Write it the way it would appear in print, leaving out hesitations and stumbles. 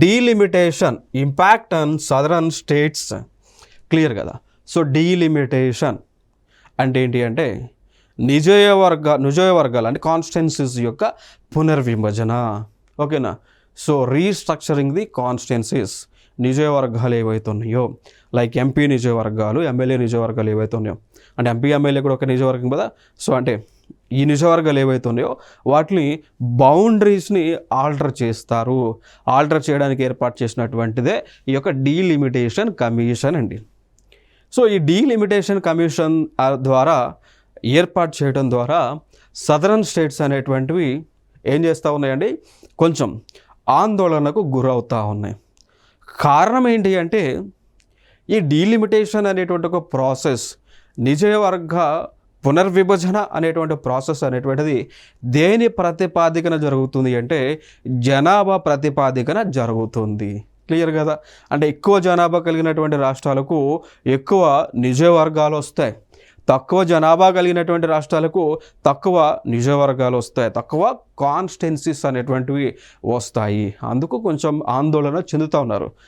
Delimitation impact on southern states. Clear కదా. So delimitation అంటే ఏంటి అంటే నియోజకవర్గాలు అంటే కాన్స్టిట్యున్సీస్ యొక్క పునర్విభజన. ఓకేనా. సో రీస్ట్రక్చరింగ్ ది కాన్స్టిట్యున్సీస్, నియోజకవర్గాలు ఏవైతే ఉన్నాయో లైక్ ఎంపీ నియోజకవర్గాలు, ఎమ్మెల్యే నియోజకవర్గాలు ఏవైతే ఉన్నాయో, అంటే ఎంపీ ఎమ్మెల్యే కూడా ఒక నియోజకవర్గం కదా. సో అంటే ఈ నియోజకవర్గాలు ఏవైతే ఉన్నాయో వాటిని బౌండరీస్ని ఆల్టర్ చేస్తారు. ఆల్టర్ చేయడానికి ఏర్పాటు చేసినటువంటిదే ఈ యొక్క డీలిమిటేషన్ కమిషన్ అండి. సో ఈ డీలిమిటేషన్ కమిషన్ ద్వారా ఏర్పాటు చేయడం ద్వారా సదరన్ స్టేట్స్ అనేటువంటివి ఏం చేస్తూ ఉన్నాయండి, కొంచెం ఆందోళనకు గురవుతూ ఉన్నాయి. కారణం ఏంటి అంటే ఈ డీలిమిటేషన్ అనేటువంటి ఒక ప్రాసెస్, నియోజకవర్గ పునర్విభజన అనేటువంటి ప్రాసెస్ అనేటువంటిది దేని ప్రతిపాదికన జరుగుతుంది అంటే జనాభా ప్రతిపాదికన జరుగుతుంది. క్లియర్ కదా. అంటే ఎక్కువ జనాభా కలిగినటువంటి రాష్ట్రాలకు ఎక్కువ నియోజకవర్గాలు వస్తాయి, తక్కువ జనాభా కలిగినటువంటి రాష్ట్రాలకు తక్కువ నియోజకవర్గాలు వస్తాయి, తక్కువ కాన్స్టిట్యున్సీస్ అనేటువంటివి వస్తాయి. అందుకు కొంచెం ఆందోళన చెందుతూ ఉన్నారు.